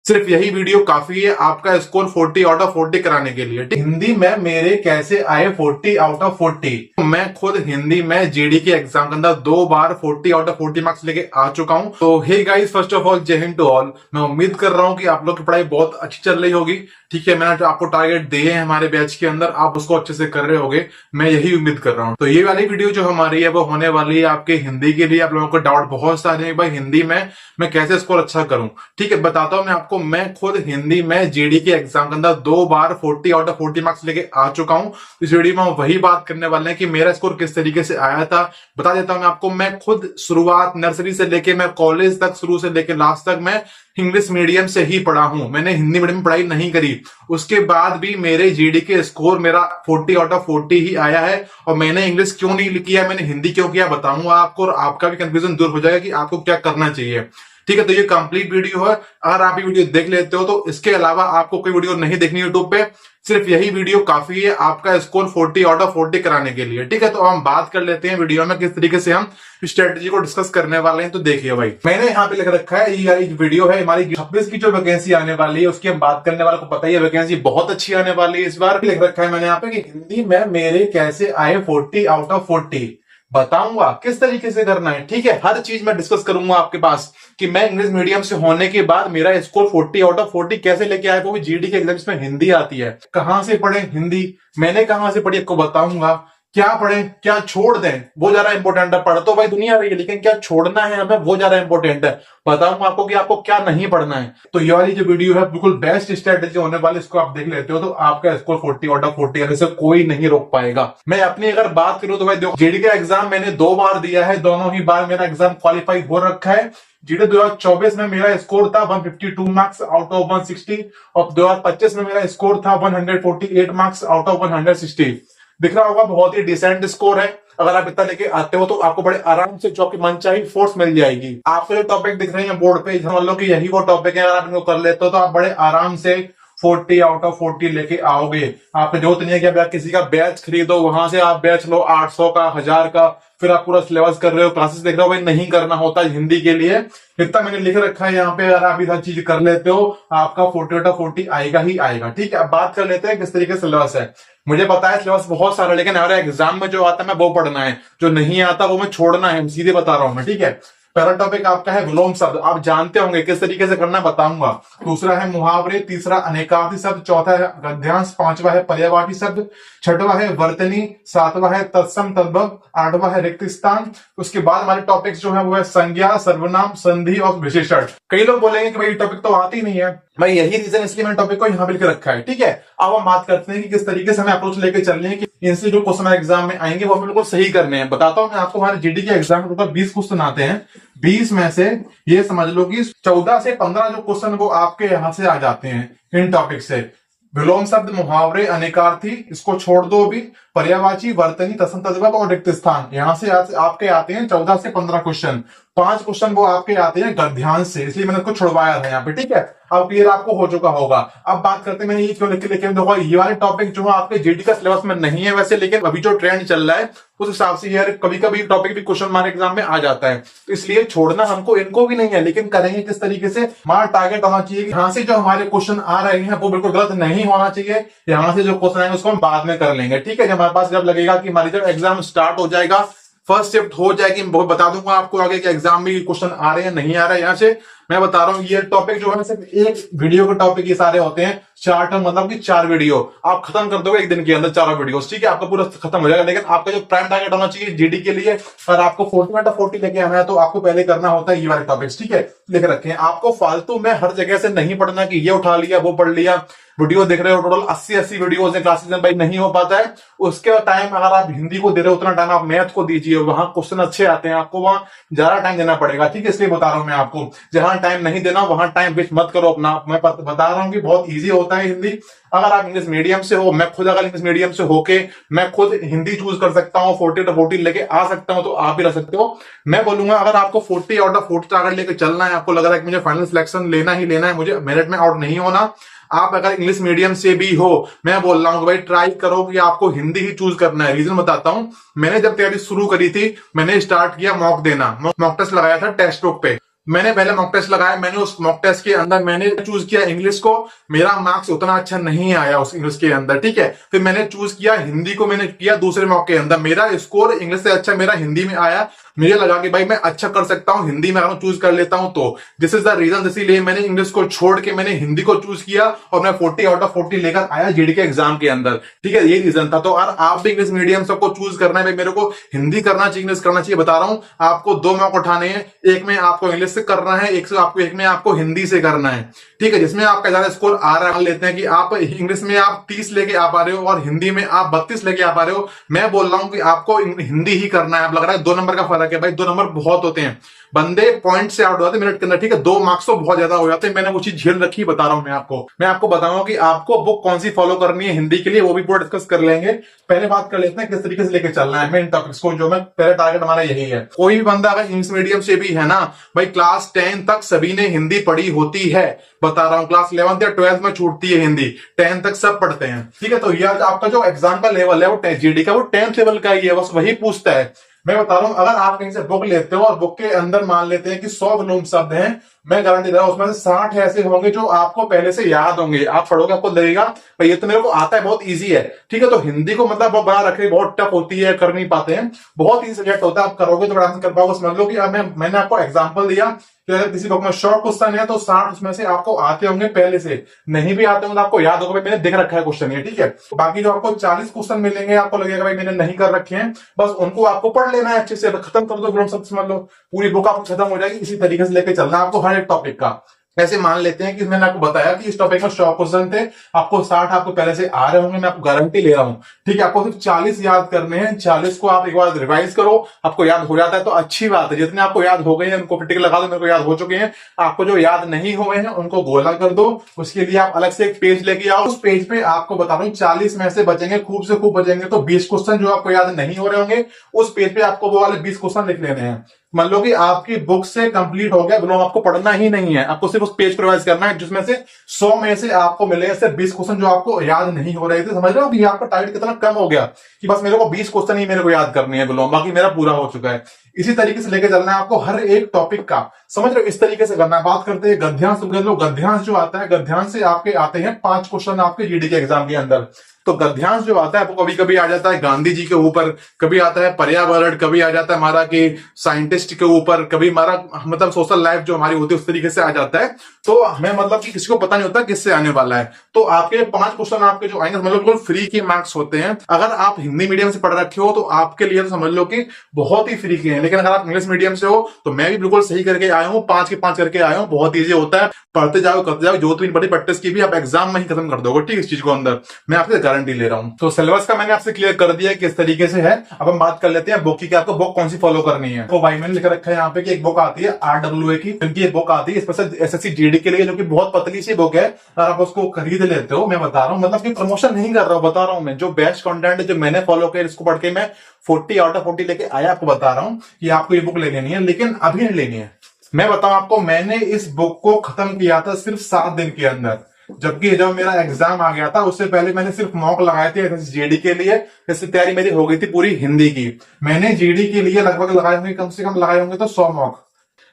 सिर्फ यही वीडियो काफी है आपका स्कोर 40 आउट ऑफ 40 कराने के लिए। हिंदी में मेरे कैसे आए 40 आउट ऑफ 40। मैं खुद हिंदी में जीडी के एग्जाम के अंदर 2 बार 40 आउट ऑफ 40 मार्क्स लेके आ चुका हूं। तो hey guys, first of all जय हिंद टू ऑल। मैं उम्मीद कर रहा हूं कि आप लोग की पढ़ाई बहुत अच्छी चल रही होगी। ठीक है, मैंने जो आपको टारगेट दिए हैं हमारे बैच के अंदर, आप उसको अच्छे से कर रहे होगे, मैं यही उम्मीद कर रहा हूं। तो ये वाली वीडियो जो हमारी है वो होने वाली है आपके हिंदी के लिए। आप लोगों को डाउट बहुत सारे हैं भाई हिंदी में मैं कैसे स्कोर अच्छा करूं। ठीक है, बताता हूं मैं आपको। मैं खुद हिंदी में जीडी के एग्जाम के अंदर 2 बार 40 आउट ऑफ 40 मार्क्स लेके आ चुका हूं। इस वीडियो में हम वही बात करने वाले हैं कि मेरा स्कोर किस तरीके से आया था। बता देता हूं मैं आपको, मैं खुद शुरुआत नर्सरी से लेके मैं कॉलेज तक, शुरू से लेके लास्ट तक मैं इंग्लिश मीडियम से ही पढ़ा हूं। मैंने हिंदी मीडियम में पढ़ाई नहीं करी। उसके बाद भी मेरे जीडी के स्कोर मेरा 40 आउट ऑफ 40 ही आया है। और मैंने इंग्लिश क्यों नहीं किया, मैंने हिंदी क्यों किया, बताऊंगा आपको, और आपका भी कंफ्यूजन दूर हो जाएगा कि आपको क्या करना चाहिए। ठीक है, तो ये कंप्लीट वीडियो है। अगर आप ये वीडियो देख लेते हो तो इसके अलावा आपको कोई वीडियो नहीं देखनी यूट्यूब पे। सिर्फ यही वीडियो काफी है आपका स्कोर 40 आउट ऑफ 40 कराने के लिए। ठीक है, तो हम बात कर लेते हैं वीडियो में किस तरीके से हम स्ट्रेटेजी को डिस्कस करने वाले हैं। तो देखिए भाई, मैंने यहाँ पे लिख रखा है, ये वीडियो है हमारी 26 की जो वैकेंसी आने वाली है उसकी हम बात करने वाले को पता ही है, वैकेंसी बहुत अच्छी आने वाली है इस बार। लिख रखा है मैंने यहाँ पे कि हिंदी में मेरे कैसे आए 40 आउट ऑफ 40, बताऊंगा किस तरीके से करना है। ठीक है, हर चीज मैं डिस्कस करूंगा आपके पास कि मैं इंग्लिश मीडियम से होने के बाद मेरा स्कोर 40 आउट ऑफ 40 कैसे लेके आया, वो भी जीडी के एग्जाम में हिंदी आती है। कहां से पढ़े हिंदी, मैंने कहां से पढ़ी आपको बताऊंगा। क्या पढ़े क्या छोड़ दें वो ज्यादा इंपॉर्टेंट है। पढ़ तो भाई दुनिया रही है, लेकिन क्या छोड़ना है हमें वो ज्यादा इंपॉर्टेंट है। बताऊंगा आपको कि आपको क्या नहीं पढ़ना है। तो ये वाली जो वीडियो है बिल्कुल बेस्ट स्ट्रेटेजी होने वाली, इसको आप देख लेते हो तो आपका स्कोर 40 आउट ऑफ 40 आने से कोई नहीं रोक पाएगा। मैं अपनी अगर बात करूं तो भाई देखो, जीडी का एग्जाम मैंने 2 बार दिया है, दोनों ही बार मेरा एग्जाम क्वालिफाई हो रखा है। जीडी 2024 में मेरा स्कोर था 152 मार्क्स आउट ऑफ 160 और 2025 में मेरा स्कोर था 148 मार्क्स आउट ऑफ 160। दिख रहा होगा बहुत ही डिसेंट स्कोर है। अगर आप इतना लेके आते हो तो आपको बड़े आराम से जो आपकी मनचाही फोर्स मिल जाएगी। आपको जो टॉपिक दिख रहे हैं बोर्ड पे, समझ लो कि यही वो टॉपिक है। अगर आप इनको कर लेते हो तो आप बड़े आराम से 40 आउट ऑफ 40 लेके आओगे। आपको जरूरत नहीं है कि आप किसी का बैच खरीदो, वहां से आप बैच लो 800 का 1000 का, फिर आप पूरा सिलेबस कर रहे हो, क्लासेस देख रहे हो। भाई नहीं करना होता हिंदी के लिए। इतना मैंने लिख रखा है यहाँ पे, अगर आप ये चीज कर लेते हो आपका 40 आउट ऑफ 40 आएगा ही आएगा। ठीक है, अब बात कर लेते हैं किस तरीके से सिलेबस है। मुझे पता है सिलेबस बहुत सारा, लेकिन हमारे एग्जाम में जो आता है मैं वो पढ़ना है, जो नहीं आता वो मैं छोड़ना है। सीधे बता रहा हूं मैं। ठीक है, पहला टॉपिक आपका है विलोम शब्द, आप जानते होंगे किस तरीके से करना बताऊंगा। दूसरा है मुहावरे, तीसरा अनेकार्थी शब्द, चौथा है गद्यांश, पांचवा है पर्यायवाची शब्द, छठवा है वर्तनी, सातवां है तत्सम तद्भव, आठवां है रिक्त स्थान। उसके बाद हमारे टॉपिक्स जो है वो है संज्ञा, सर्वनाम, संधि और विशेषण। कई लोग बोलेंगे कि भाई टॉपिक तो आती नहीं है। भाई यही रीजन, इसलिए मैंने टॉपिक को यहाँ पे लिख रखा है। ठीक है, अब हम बात करते हैं कि किस तरीके से हमें अप्रोच लेके चलने हैं कि इनसे जो क्वेश्चन एग्जाम में आएंगे वो हमें बिल्कुल सही करने हैं। बताता हूं मैं आपको, हमारे जीडी के एग्जाम में टोटल 20 क्वेश्चन आते हैं। 20 में से ये समझ लो कि 14 से 15 जो क्वेश्चन वो आपके यहां से आ जाते हैं इन टॉपिक से। विलोम शब्द, मुहावरे, अनेकार्थी, इसको छोड़ दो अभी, पर्यायवाची, वर्तनी, तत्सम तद्भव और रिक्त स्थान, यहां से आपके आते हैं 14 से 15 क्वेश्चन। 5 क्वेश्चन वो आपके आते हैं गद्यांश से, इसलिए मैंने इसको छुड़वाया था यहाँ पे। ठीक है, अब क्लियर आपको हो चुका होगा। अब बात करते हैं मैंने ये क्यों लिखे देखो, ये वाले टॉपिक जो है आपके जीडी का सिलेबस में नहीं है वैसे, लेकिन अभी जो ट्रेंड चल रहा है उस हिसाब से यार कभी कभी टॉपिक भी क्वेश्चन हमारे एग्जाम में आ जाता है। तो इसलिए छोड़ना हमको इनको भी नहीं है, लेकिन करेंगे किस तरीके से। हमारा टारगेट होना चाहिए कि यहाँ से जो हमारे क्वेश्चन आ रहे हैं वो बिल्कुल गलत नहीं होना चाहिए। यहाँ से जो क्वेश्चन आएंगे उसको हम बाद में कर लेंगे। ठीक है, हमारे पास जब लगेगा कि हमारी जब एग्जाम स्टार्ट हो जाएगा, फर्स्ट शिफ्ट हो जाएगी, मैं बता दूंगा आपको आगे के एग्जाम में क्वेश्चन आ रहे हैं नहीं आ रहे हैं। यहाँ से मैं बता रहा हूँ ये टॉपिक जो है सिर्फ एक वीडियो के टॉपिक ये सारे होते हैं। 4 टर्म मतलब कि 4 वीडियो आप खत्म कर दोगे एक दिन के अंदर, 4 वीडियो। ठीक है, आपका पूरा खत्म हो जाएगा। लेकिन आपका जो प्राइम टारगेट होना चाहिए जीडी के लिए, अगर आपको 40 आउट ऑफ 40 लेके आना है तो आपको पहले करना होता है ये वाले टॉपिक्स। ठीक है, लिख रखे हैं। आपको फालतू में हर जगह से नहीं पढ़ना कि ये उठा लिया वो पढ़ लिया। वीडियो देख रहे हो टोटल 80 वीडियोस है क्लासेस में, भाई नहीं हो पाता है। उसके टाइम अगर आप हिंदी को दे रहे हो उतना टाइम आप मैथ को दीजिए, वहां क्वेश्चन अच्छे आते हैं, आपको वहां ज्यादा टाइम देना पड़ेगा। ठीक है, इसलिए बता रहा हूं मैं आपको, जहां टाइम नहीं देना वहां टाइम वेस्ट मत करो अपना। मैं बता रहा हूं कि बहुत ईजी होता है हिंदी। अगर आप इंग्लिश मीडियम से हो, मैं खुद अगर इंग्लिश मीडियम से होके मैं खुद हिंदी चूज कर सकता हूँ, 40 to 40 लेके आ सकता हूँ, तो आप भी रह सकते हो। मैं बोलूंगा अगर आपको 40 आउट ऑफ 40 टारगेट लेके चलना है, आपको लग रहा है कि मुझे फाइनल सिलेक्शन लेना ही लेना है, मुझे मेरिट में आउट नहीं होना, आप अगर इंग्लिश मीडियम से भी हो, मैं बोल रहा हूं कि भाई ट्राई करो कि आपको हिंदी ही चूज करना है। रीजन बताता हूं, मैंने जब तैयारी शुरू करी थी मैंने स्टार्ट किया मॉक देना, मॉक टेस्ट लगाया था टेक्स्ट बुक पे। मैंने पहले मॉक टेस्ट लगाया, मैंने उस मॉक टेस्ट के अंदर मैंने चूज किया इंग्लिश को, मेरा मार्क्स उतना अच्छा नहीं आया उस इंग्लिश के अंदर, ठीक है। फिर मैंने चूज किया हिंदी को, मैंने किया दूसरे मॉक के अंदर, मेरा स्कोर इंग्लिश से अच्छा मेरा हिंदी में आया। मुझे लगा कि भाई मैं अच्छा कर सकता हूं हिंदी में, अगर मैं चूज कर लेता हूं तो दिस इज द रीजन, इसीलिए मैंने इंग्लिश को छोड़ के मैंने हिंदी को चूज किया और मैं 40 आउट ऑफ 40 लेकर आया जीडी के एग्जाम के अंदर, ठीक है। ये रीजन था। तो अगर आप भी इंग्लिश मीडियम सबको चूज करना है, भाई मेरे को हिंदी करना चाहिए इंग्लिश करना चाहिए, बता रहा हूं आपको 2 मॉक उठाने हैं, एक में आपको इंग्लिश से करना है, एक में आपको हिंदी से करना है, ठीक है। जिसमें आपका ज्यादा स्कोर आ रहा है, मान लेते हैं कि आप इंग्लिश में आप 30 लेके आ पा रहे हो और हिंदी में आप 32 लेके आ पा रहे हो, मैं बोल रहा हूं कि आपको हिंदी ही करना है। आप लग रहा है 2 नंबर का फर्क है, भाई 2 नंबर बहुत होते हैं, बंदे पॉइंट से आउट हो जाते मिनट के अंदर, ठीक है। 2 मार्क्स तो बहुत ज्यादा हो जाते हैं। मैंने वो चीज झेल रखी, बता रहा हूं मैं आपको बताऊंगा कि आपको बुक कौन सी फॉलो करनी है हिंदी के लिए, वो भी पूरा डिस्कस कर लेंगे। पहले बात कर लेते हैं किस तरीके से लेके चलना है मेन टॉपिक्स को, जो मैं पहले टारगेट हमारा यही है। कोई भी बंदा अगर इंग्लिश मीडियम से भी है ना, भाई क्लास 10 तक सभी ने हिंदी पढ़ी होती है, बता रहा हूं। क्लास 11th या 12th में छूटती है हिंदी, 10 तक सब पढ़ते हैं, ठीक है। तो ये आपका जो एग्जाम का लेवल है वो जीडी का, वो 10th लेवल का ही है, बस वही पूछता है। मैं बता रहा हूं, अगर आप कहीं से बुक लेते हो और बुक के अंदर मान लेते हैं कि 100 विलोम शब्द हैं, मैं गारंटी दे रहा हूं उसमें से 60 ऐसे होंगे जो आपको पहले से याद होंगे। आप पढ़ोगे आपको लगेगा भाई ये तो मेरे को आता है, बहुत इजी है, ठीक है। तो हिंदी को मतलब बहुत बड़ा रखे, बहुत टफ होती है, कर नहीं पाते हैं, बहुत इजी सब्जेक्ट होता है। आप करोगे तो बड़ा कर पाओगे। समझ लो कि अब मैंने आपको एग्जाम्पल दिया कि अगर किसी बुक में शॉर्ट क्वेश्चन है तो 60 उसमें से आपको आते होंगे पहले से, नहीं भी आते होंगे तो आपको याद होगा मैंने देख रखा है क्वेश्चन ये, ठीक है। बाकी जो आपको 40 क्वेश्चन मिलेंगे आपको लगेगा भाई मैंने नहीं कर रखे हैं, बस उनको आपको पढ़ लेना है अच्छे से, खत्म कर दो सब, समझ लो पूरी बुक आपको खत्म हो जाएगी। इसी तरीके से लेके चलना है आपको हर एक टॉपिक का। ऐसे मान लेते हैं कि मैंने आपको बताया कि इस टॉपिक में 100 क्वेश्चन थे, आपको 60 आपको पहले से आ रहे होंगे, मैं आपको गारंटी ले रहा हूं, ठीक है। आपको सिर्फ 40 याद करने हैं, 40 को आप एक बार रिवाइज करो, आपको याद हो जाता है तो अच्छी बात है। जितने आपको याद हो गए हैं उनको टिक लगा दो, मेरे को याद हो चुके हैं। आपको जो याद नहीं हुए हैं उनको गोला कर दो। उसके लिए आप अलग से एक पेज लेके आओ, उस पेज पे आपको बता रहा हूं 40 में से बचेंगे, खूब से खूब बचेंगे तो 20 क्वेश्चन जो आपको याद नहीं हो रहे होंगे, उस पेज पे आपको वो वाले 20 क्वेश्चन लिख लेने हैं। मान लो कि आपकी बुक से कंप्लीट हो गया, बिलोंग आपको पढ़ना ही नहीं है, आपको सिर्फ उस पेज को रिवाइज करना है, जिसमें से 100 में से आपको मिलेगा सिर्फ 20 क्वेश्चन जो आपको याद नहीं हो रहे थे। समझ रहे हो कि आपका टाइट कितना कम हो गया कि बस मेरे को 20 क्वेश्चन ही मेरे को याद करनी है बिलोंग, बाकी मेरा पूरा हो चुका है। इसी तरीके से लेके चलना है आपको हर एक टॉपिक का, समझ रहे हो, इस तरीके से करना है। बात करते हैं गद्यांश। गद्यांश जो आता है, गद्यांश से आपके आते हैं 5 क्वेश्चन आपके जीडी के एग्जाम के अंदर। तो गद्यांश जो आता है वो कभी कभी आ जाता है गांधी जी के ऊपर, कभी आता है पर्यावरण, कभी आ जाता है हमारा कि साइंटिस्ट के ऊपर, कभी हमारा मतलब सोशल लाइफ जो हमारी होती है उस तरीके से आ जाता है। तो हमें मतलब कि किसी को पता नहीं होता किससे आने वाला है। तो आपके 5 क्वेश्चन आपके जो आएंगे मतलब बिल्कुल फ्री के मार्क्स होते हैं। अगर आप हिंदी मीडियम से पढ़ रखे हो तो आपके लिए तो समझ लो कि बहुत ही फ्री के हैं, लेकिन अगर आप इंग्लिश मीडियम से हो तो मैं भी बिल्कुल सही करके आया हूँ, 5 के 5 करके आया हूँ। बहुत ईजी होता है, पढ़ते जाओ करते जाओ, जो 3 बड़ी प्रैक्टिस की भी आप एग्जाम में ही खत्म कर दोगे, ठीक, इस चीज को अंदर मैं आपसे गारंटी ले रहा हूँ। तो सिलेबस का मैंने आपसे क्लियर कर दिया किस तरीके से है। अब हम बात कर लेते हैं बुक की, आपको बुक कौन सी फॉलो करनी है। तो भाई मैंने लिख रखा है यहाँ पे कि एक बुक आती है RWA की, क्योंकि एक बुक आती है स्पेशल SSC GD के लिए, जो कि बहुत पतली सी बुक है। अगर आप उसको खरीद लेते हो, मैं बता रहा हूँ, मतलब कि प्रमोशन नहीं कर रहा हूँ, बता रहा हूँ मैं जो बेस्ट कंटेंट है जो मैंने फॉलो किया, इसको पढ़ के मैं 40 आउट ऑफ 40 लेके आया। आपको बता रहा हूँ कि आपको ये बुक ले लेनी है, लेकिन अभी नहीं लेनी है। मैं बताऊं आपको, मैंने इस बुक को खत्म किया था सिर्फ 7 दिन के अंदर, जबकि जब मेरा एग्जाम आ गया था उससे पहले मैंने सिर्फ मॉक लगाए थे जीडी के लिए। इससे तैयारी मेरी हो गई थी पूरी हिंदी की। मैंने जीडी के लिए लगभग लगाए होंगे, कम से कम लगाए होंगे तो 100 मॉक।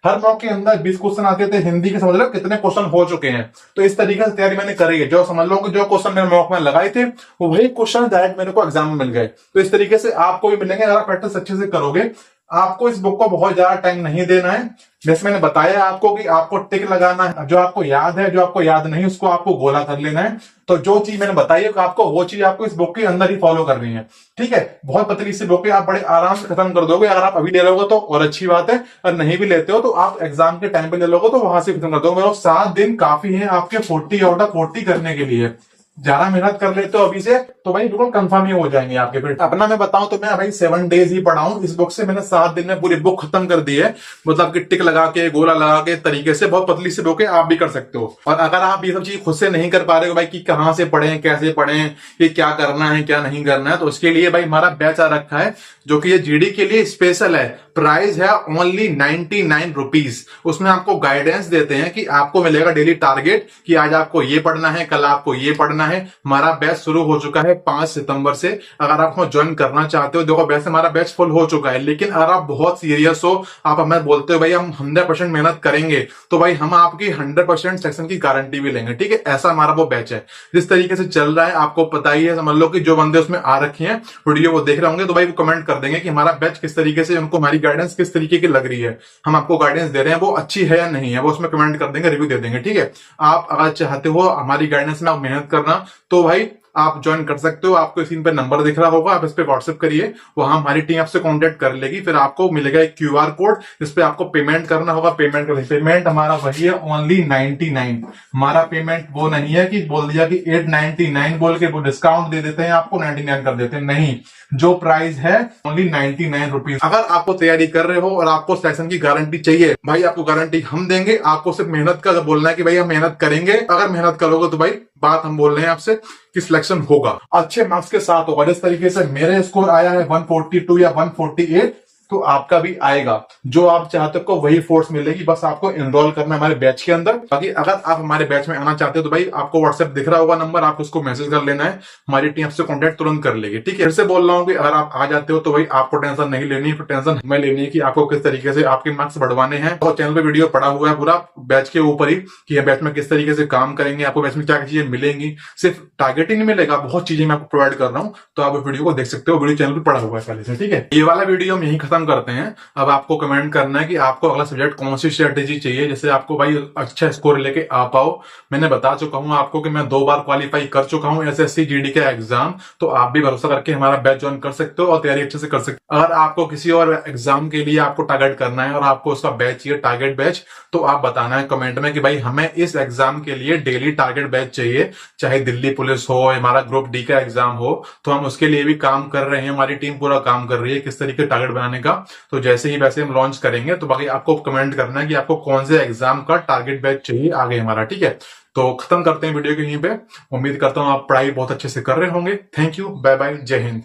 हर मॉक के अंदर 20 क्वेश्चन आते थे हिंदी के, समझ लो कितने क्वेश्चन हो चुके हैं। तो इस तरीके से तैयारी मैंने करी है, जो समझ लो कि जो क्वेश्चन मैंने मॉक में लगाए थे वो वही क्वेश्चन डायरेक्ट मेरे को एग्जाम में मिल गए। तो इस तरीके से आपको भी मिलेंगे अगर आप प्रैक्टिस अच्छे से करोगे। आपको इस बुक को बहुत ज्यादा टाइम नहीं देना है, जैसे मैंने बताया आपको कि आपको टिक लगाना है, जो आपको याद है, जो आपको याद नहीं उसको आपको गोला कर लेना है। तो जो चीज मैंने बताई है आपको, वो चीज आपको इस बुक के अंदर ही फॉलो करनी है, ठीक है। बहुत पतली सी बुक है, आप बड़े आराम से खत्म कर दोगे। अगर आप अभी ले लोगे तो और अच्छी बात है, और नहीं भी लेते हो तो आप एग्जाम के टाइम पे ले लोगे तो वहां से खत्म कर दोगे। 7 दिन काफी है आपके 40 आउट ऑफ 40 करने के लिए। ज्यादा मेहनत कर लेते हो अभी से तो भाई बिल्कुल कंफर्म ही हो जाएंगे आपके। फिर अपना मैं बताऊं तो मैं भाई 7 डेज ही पढ़ा हूं इस बुक से। मैंने 7 दिन में पूरी बुक खत्म कर दी है, मतलब कि टिक लगा के, गोला लगा के तरीके से। बहुत पतली सी बुक है, आप भी कर सकते हो। और अगर आप ये सब चीज खुद से नहीं कर पा रहे हो भाई कि कहां से पढ़ें, कैसे पढ़ें, ये क्या करना है क्या नहीं करना है, तो उसके लिए भाई हमारा बैच आ रखा है जो कि ये जीडी के लिए स्पेशल है। प्राइस है ओनली 99 रुपीज। उसमें आपको गाइडेंस देते हैं कि आपको मिलेगा डेली टारगेट कि आज आपको ये पढ़ना है, कल आपको ये पढ़ना है। हमारा बैच शुरू हो चुका है 5 सितंबर से। अगर आप ज्वाइन करना चाहते हो, देखो वैसे हमारा बैच फुल हो चुका है, लेकिन अगर आप बहुत सीरियस हो, आप हमें बोलते हो भाई हम 100% मेहनत करेंगे, तो भाई हम आपकी 100% सेक्शन की गारंटी भी लेंगे। ठीक है, ऐसा हमारा वो बैच है। जिस तरीके से चल रहा है आपको पता ही है। समझ लो कि जो बंदे उसमें आ रखे हैं, वीडियो वो देख रहे होंगे, तो भाई वो कमेंट कर देंगे कि हमारा बैच किस तरीके से, उनको हमारी गाइडेंस किस तरीके की लग रही है, हम आपको गाइडेंस दे रहे हैं वो अच्छी है या नहीं है, वो उसमें कमेंट कर देंगे, रिव्यू दे देंगे। ठीक है, आप अगर चाहते हो हमारी गाइडेंस में आप मेहनत करना, तो भाई आप ज्वाइन कर सकते हो। आपको स्क्रीन पे नंबर दिख रहा होगा, आप इस पे व्हाट्सएप करिए, वहां हमारी टीम आपसे कांटेक्ट कर लेगी। फिर आपको मिलेगा एक क्यूआर कोड, जिस पे आपको पेमेंट करना होगा। पेमेंट हमारा वही है, ओनली 99। हमारा पेमेंट वो नहीं है कि बोल दिया कि 899 बोल के वो डिस्काउंट दे देते हैं, आपको 99 कर देते हैं। नहीं, जो प्राइस है ओनली 99 रुपीज। अगर आपको तैयारी कर रहे हो और आपको सेक्शन की गारंटी चाहिए, भाई आपको गारंटी हम देंगे। आपको सिर्फ मेहनत का बोलना है कि भाई हम मेहनत करेंगे। अगर मेहनत करोगे तो भाई बात हम बोल रहे हैं आपसे कि सिलेक्शन होगा, अच्छे मार्क्स के साथ होगा। जिस तरीके से मेरे स्कोर आया है 142 या 148, तो आपका भी आएगा। जो आप चाहते हो वही फोर्स मिलेगी, बस आपको एनरोल करना है हमारे बैच के अंदर। बाकी अगर आप हमारे बैच में आना चाहते हो तो भाई आपको व्हाट्सएप दिख रहा होगा नंबर, आप उसको मैसेज कर लेना है, हमारी टीम आपसे कांटेक्ट तुरंत कर लेगी। ठीक है, फिर से बोल रहा हूँ कि अगर आप आ जाते हो तो भाई आपको टेंशन नहीं लेनी, फिर टेंशन हमें लेनी है कि आपको किस तरीके से आपके मार्क्स बढ़वाने हैं। तो चैनल पे वीडियो पड़ा हुआ है पूरा बैच के ऊपर ही कि बैच में किस तरीके से काम करेंगे, आपको बैच में क्या चीजें मिलेंगी। सिर्फ टारगेट ही नहीं मिलेगा, बहुत चीजें मैं आपको प्रोवाइड कर रहा हूँ। तो आप वीडियो को देख सकते हो, वीडियो चैनल पे पड़ा हुआ है पहले से। ठीक है, ये वाला वीडियो हम यही खत्म करते हैं। अब आपको कमेंट करना है कि आपको अगला सब्जेक्ट कौन सी स्ट्रेटेजी चाहिए, जैसे आपको भाई अच्छा स्कोर लेके आ पाओ। मैंने बता चुका हूं आपको कि मैं 2 बार क्वालिफाई कर चुका हूं एसएससी जीडी का एग्जाम, तो आप भी भरोसा करके हमारा बैच ज्वाइन कर सकते हो और तैयारी अच्छे से कर सकते हो। अगर आपको किसी और एग्जाम के लिए आपको टारगेट करना है और आपको उसका बैच चाहिए, टारगेट बैच, तो आप बताना है कमेंट में कि भाई हमें इस एग्जाम के लिए डेली टारगेट बैच चाहिए। चाहे दिल्ली पुलिस हो, हमारा ग्रुप डी का एग्जाम हो, तो हम उसके लिए भी काम कर रहे हैं। हमारी टीम पूरा काम कर रही है किस तरीके टारगेट बनाने का। तो जैसे ही वैसे हम लॉन्च करेंगे, तो बाकी आपको कमेंट करना है कि आपको कौन से एग्जाम का टारगेट बैच चाहिए आगे हमारा। ठीक है, तो खत्म करते हैं वीडियो के यहीं पे। उम्मीद करता हूं आप पढ़ाई बहुत अच्छे से कर रहे होंगे। थैंक यू, बाय बाय, जय हिंद।